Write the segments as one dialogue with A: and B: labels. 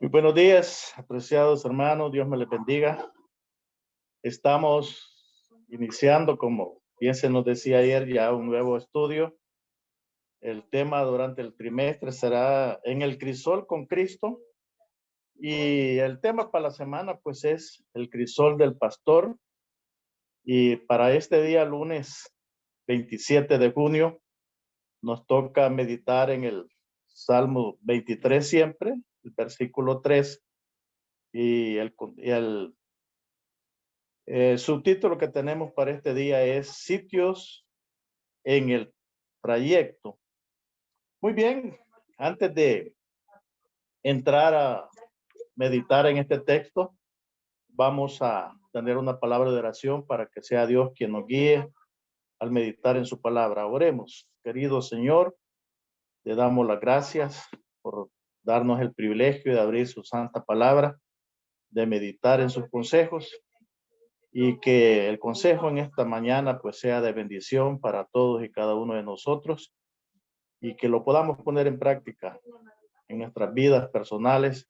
A: Muy buenos días, apreciados hermanos, Dios me les bendiga. Estamos iniciando, como bien se nos decía ayer, ya un nuevo estudio. El tema durante el trimestre será En el crisol con Cristo. Y el tema para la semana, pues, es el crisol del pastor. Y para este día, lunes 27 de junio, nos toca meditar en el Salmo 23 siempre, el versículo 3. Y el subtítulo que tenemos para este día es Sitios en el trayecto. Muy bien, antes de entrar a meditar en este texto, vamos a tener una palabra de oración para que sea Dios quien nos guíe al meditar en su palabra. Oremos. Querido Señor, te damos las gracias por darnos el privilegio de abrir su santa palabra, de meditar en sus consejos, y que el consejo en esta mañana pues sea de bendición para todos y cada uno de nosotros, y que lo podamos poner en práctica en nuestras vidas personales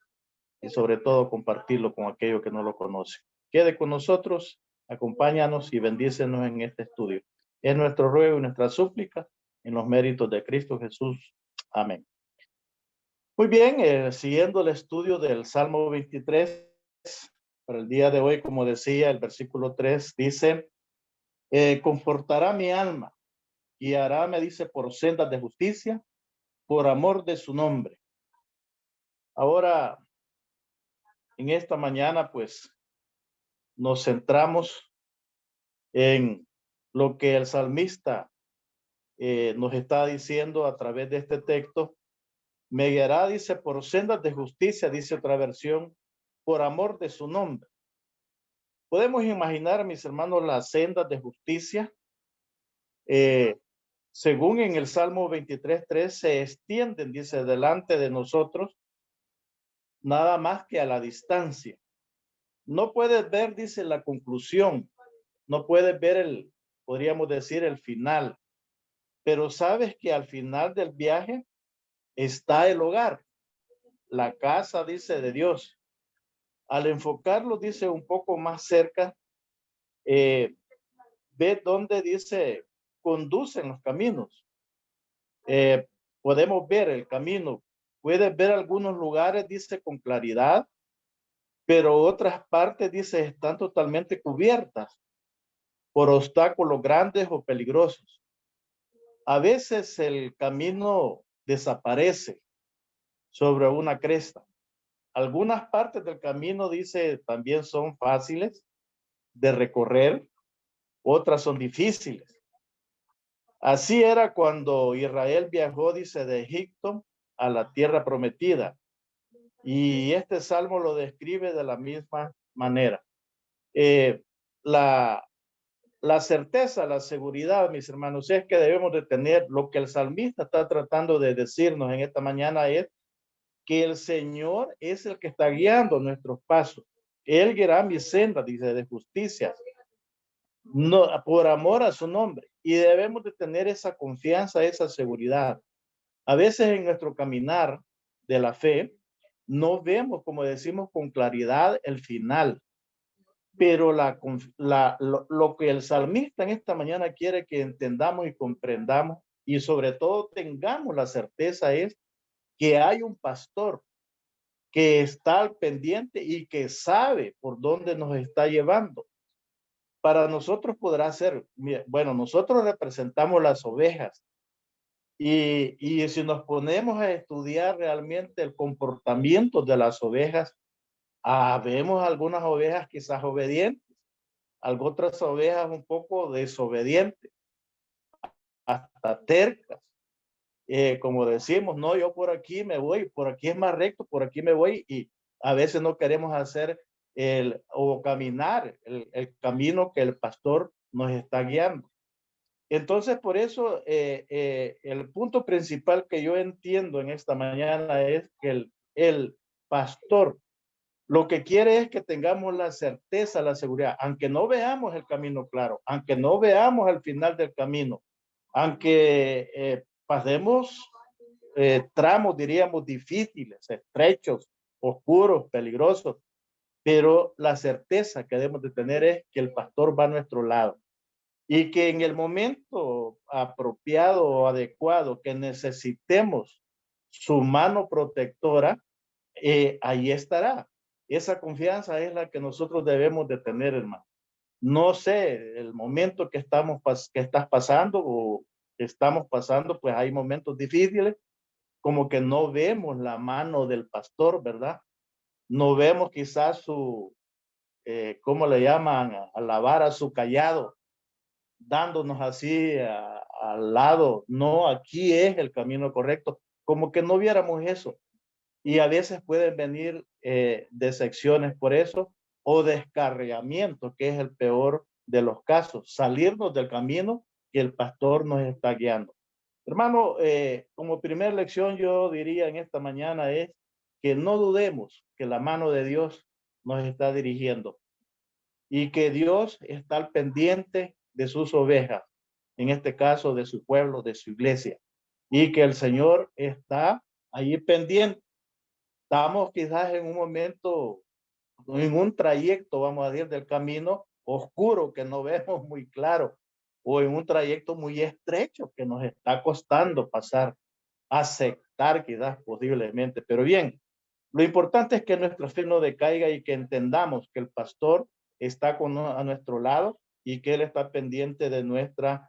A: y sobre todo compartirlo con aquellos que no lo conocen. Quede con nosotros, acompáñanos y bendícenos en este estudio. Es nuestro ruego y nuestra súplica en los méritos de Cristo Jesús. Amén. Muy bien, siguiendo el estudio del Salmo 23, para el día de hoy, como decía, el versículo 3 dice: confortará mi alma, guiará, me dice, por sendas de justicia, por amor de su nombre. Ahora, en esta mañana, pues, nos centramos en lo que el salmista nos está diciendo a través de este texto. Me guiará, dice, por sendas de justicia, dice otra versión, por amor de su nombre. Podemos imaginar, mis hermanos, las sendas de justicia. Según en el Salmo 23:3, se extienden, dice, delante de nosotros, nada más que a la distancia. No puedes ver, dice, la conclusión, no puedes ver podríamos decir, el final, pero sabes que al final del viaje está el hogar, la casa, dice, de Dios. Al enfocarlo, dice, un poco más cerca, ve dónde, dice, conducen los caminos. Podemos ver el camino, puedes ver algunos lugares, dice, con claridad, pero otras partes, dice, están totalmente cubiertas por obstáculos grandes o peligrosos. A veces el camino desaparece sobre una cresta. Algunas partes del camino, dice, también son fáciles de recorrer, otras son difíciles. Así era cuando Israel viajó, dice, de Egipto a la tierra prometida. Y este salmo lo describe de la misma manera. La certeza, la seguridad, mis hermanos, es que debemos de tener. Lo que el salmista está tratando de decirnos en esta mañana es que el Señor es el que está guiando nuestros pasos. Él guiará mi senda, dice, de justicia, no, por amor a su nombre. Y debemos de tener esa confianza, esa seguridad. A veces en nuestro caminar de la fe, no vemos, como decimos, con claridad el final. Pero lo que el salmista en esta mañana quiere que entendamos y comprendamos, y sobre todo tengamos la certeza, es que hay un pastor que está al pendiente y que sabe por dónde nos está llevando. Para nosotros podrá ser, bueno, nosotros representamos las ovejas, y si nos ponemos a estudiar realmente el comportamiento de las ovejas, vemos algunas ovejas quizás obedientes, algunas otras ovejas un poco desobedientes, hasta tercas. Como decimos, no, yo por aquí me voy, por aquí es más recto, por aquí me voy, y a veces no queremos hacer o caminar el camino que el pastor nos está guiando. Entonces, por eso, el punto principal que yo entiendo en esta mañana es que el pastor lo que quiere es que tengamos la certeza, la seguridad, aunque no veamos el camino claro, aunque no veamos el final del camino, aunque pasemos tramos, diríamos, difíciles, estrechos, oscuros, peligrosos, pero la certeza que debemos de tener es que el pastor va a nuestro lado y que en el momento apropiado o adecuado que necesitemos su mano protectora, ahí estará. Esa confianza es la que nosotros debemos de tener, hermano. No sé, el momento que que estás pasando o que estamos pasando, pues hay momentos difíciles, como que no vemos la mano del pastor, ¿verdad? No vemos quizás su, ¿cómo le llaman? A la vara, su callado, dándonos así al lado. No, aquí es el camino correcto. Como que no viéramos eso. Y a veces pueden venir decepciones por eso o descarriamiento, que es el peor de los casos, salirnos del camino que el pastor nos está guiando. Hermano, como primera lección yo diría en esta mañana es que no dudemos que la mano de Dios nos está dirigiendo y que Dios está al pendiente de sus ovejas, en este caso de su pueblo, de su iglesia, y que el Señor está ahí pendiente. Estamos quizás en un momento, en un trayecto, vamos a decir, del camino oscuro que no vemos muy claro, o en un trayecto muy estrecho que nos está costando pasar, aceptar quizás posiblemente. Pero bien, lo importante es que nuestra fe no decaiga y que entendamos que el pastor está a nuestro lado y que él está pendiente de nuestro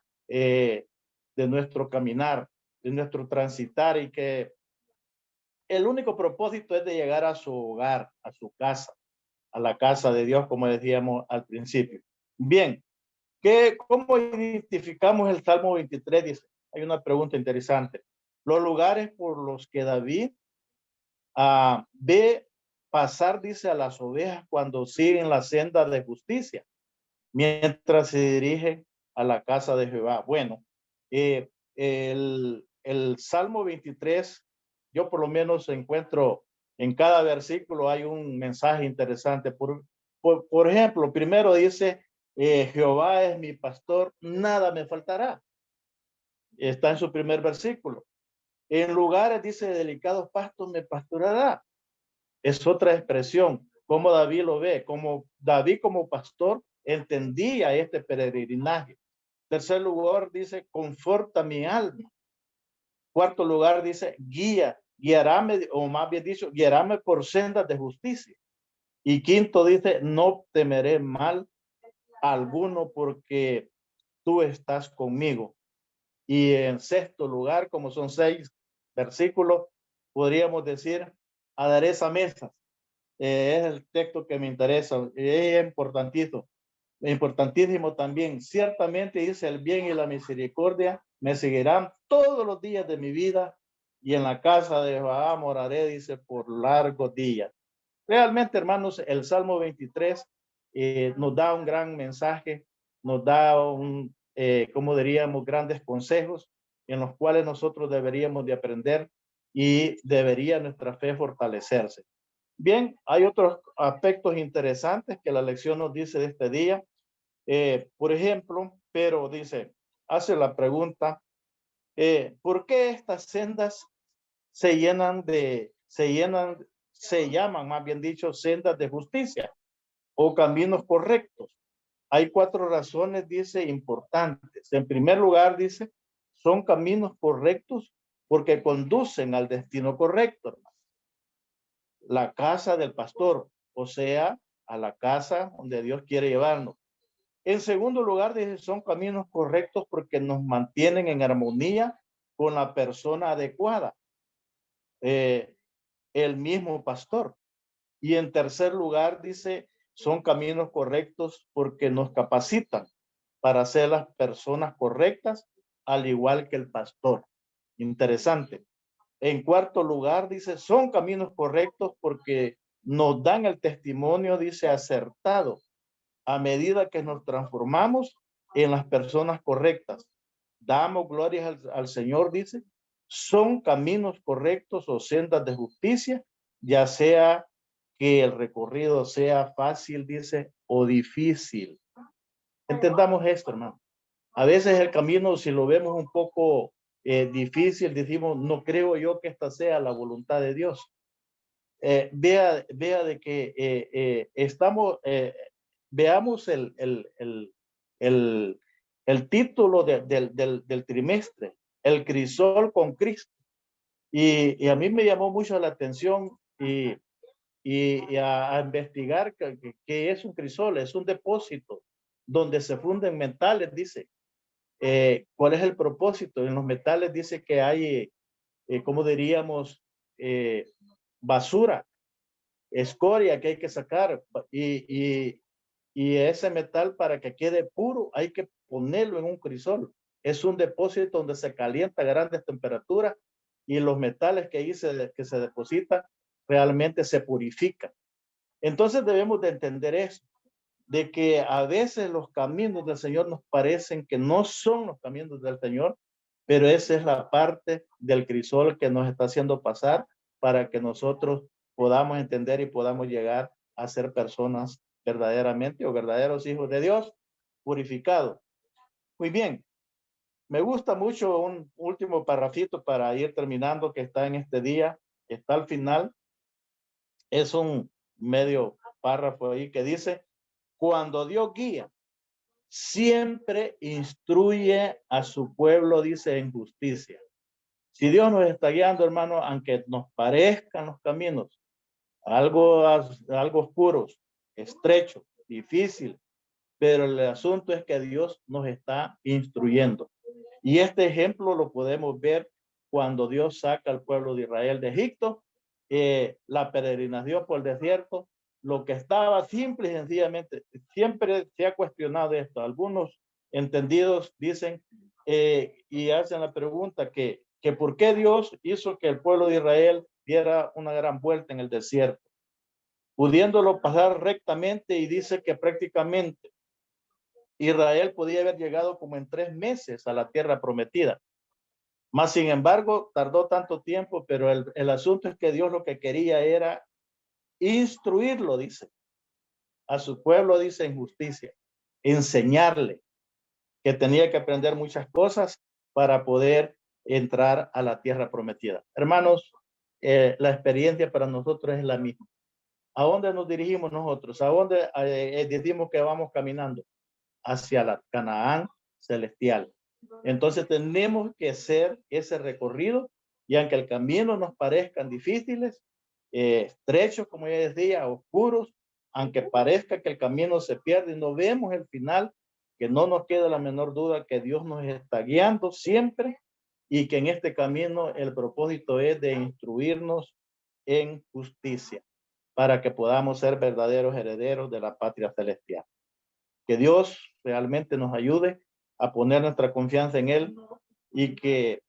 A: caminar, de nuestro transitar, y que el único propósito es de llegar a su hogar, a su casa, a la casa de Dios, como decíamos al principio. Bien, ¿cómo identificamos el Salmo 23? Dice, hay una pregunta interesante. Los lugares por los que David ve pasar, dice, a las ovejas cuando siguen la senda de justicia, mientras se dirigen a la casa de Jehová. Bueno, el Salmo 23, yo por lo menos encuentro en cada versículo hay un mensaje interesante. Por ejemplo, primero dice, Jehová es mi pastor, nada me faltará. Está en su primer versículo. En lugares, dice, delicados pastos me pastorará. Es otra expresión, como David lo ve, como David como pastor entendía este peregrinaje. Tercer lugar dice, conforta mi alma. Cuarto lugar dice, guiaráme, o más bien dicho, guiaráme por sendas de justicia. Y quinto dice, no temeré mal alguno porque tú estás conmigo. Y en sexto lugar, como son 6 versículos, podríamos decir, adereza mesas. Es el texto que me interesa, es importantísimo también. Ciertamente dice, el bien y la misericordia me seguirán todos los días de mi vida, y en la casa de Jehová moraré, dice, por largos días. Realmente, hermanos, el Salmo 23 nos da un gran mensaje, nos da como diríamos, grandes consejos en los cuales nosotros deberíamos de aprender y debería nuestra fe fortalecerse. Bien, hay otros aspectos interesantes que la lección nos dice de este día. Por ejemplo, pero dice, hace la pregunta, ¿por qué estas sendas se llaman, más bien dicho, sendas de justicia o caminos correctos? Hay 4 razones, dice, importantes. En primer lugar, dice, son caminos correctos porque conducen al destino correcto, hermano. La casa del pastor, o sea, a la casa donde Dios quiere llevarnos. En segundo lugar, dice, son caminos correctos porque nos mantienen en armonía con la persona adecuada, el mismo pastor. Y en tercer lugar, dice, son caminos correctos porque nos capacitan para ser las personas correctas, al igual que el pastor. Interesante. En cuarto lugar, dice, son caminos correctos porque nos dan el testimonio, dice, acertado, a medida que nos transformamos en las personas correctas. Damos gloria al Señor, dice, son caminos correctos o sendas de justicia, ya sea que el recorrido sea fácil, dice, o difícil. Entendamos esto, hermano. A veces el camino, si lo vemos un poco difícil, decimos, no creo yo que esta sea la voluntad de Dios. vea de que veamos el título del trimestre, el crisol con Cristo. Y a mí me llamó mucho la atención y a investigar qué es un crisol. Es un depósito donde se funden metales, dice. ¿Cuál es el propósito? En los metales dice que hay, ¿cómo diríamos? Basura, escoria que hay que sacar y ese metal para que quede puro hay que ponerlo en un crisol. Es un depósito donde se calienta a grandes temperaturas y los metales que ahí que se depositan realmente se purifican. Entonces debemos de entender eso, de que a veces los caminos del Señor nos parecen que no son los caminos del Señor, pero esa es la parte del crisol que nos está haciendo pasar para que nosotros podamos entender y podamos llegar a ser personas verdaderamente o verdaderos hijos de Dios purificados. Muy bien, me gusta mucho un último parrafito para ir terminando que está en este día, que está al final. Es un medio párrafo ahí que dice, cuando Dios guía, siempre instruye a su pueblo, dice, en justicia. Si Dios nos está guiando, hermano, aunque nos parezcan los caminos algo oscuros, estrechos, difíciles, pero el asunto es que Dios nos está instruyendo. Y este ejemplo lo podemos ver cuando Dios saca al pueblo de Israel de Egipto, la peregrinación por el desierto, lo que estaba simple y sencillamente, siempre se ha cuestionado esto. Algunos entendidos dicen y hacen la pregunta que por qué Dios hizo que el pueblo de Israel diera una gran vuelta en el desierto, pudiéndolo pasar rectamente, y dice que prácticamente Israel podía haber llegado como en 3 meses a la tierra prometida. Más sin embargo, tardó tanto tiempo, pero el asunto es que Dios lo que quería era instruirlo, dice, a su pueblo, dice, en justicia, enseñarle que tenía que aprender muchas cosas para poder entrar a la tierra prometida. Hermanos, la experiencia para nosotros es la misma. ¿A dónde nos dirigimos nosotros? ¿A dónde decimos que vamos caminando? Hacia la Canaán celestial. Entonces tenemos que hacer ese recorrido y aunque el camino nos parezcan difíciles, estrechos, como ya decía, oscuros, aunque parezca que el camino se pierde y no vemos el final, que no nos queda la menor duda que Dios nos está guiando siempre y que en este camino el propósito es de instruirnos en justicia para que podamos ser verdaderos herederos de la patria celestial. Que Dios realmente nos ayude a poner nuestra confianza en Él y que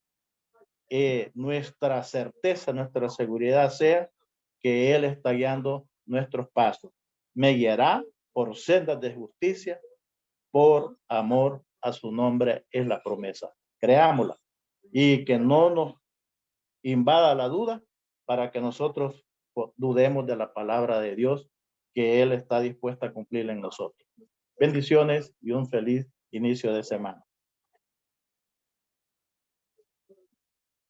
A: nuestra certeza, nuestra seguridad sea que Él está guiando nuestros pasos. Me guiará por sendas de justicia, por amor a su nombre, es la promesa. Creámosla y que no nos invada la duda para que nosotros dudemos de la palabra de Dios que Él está dispuesto a cumplir en nosotros. Bendiciones y un feliz inicio de semana.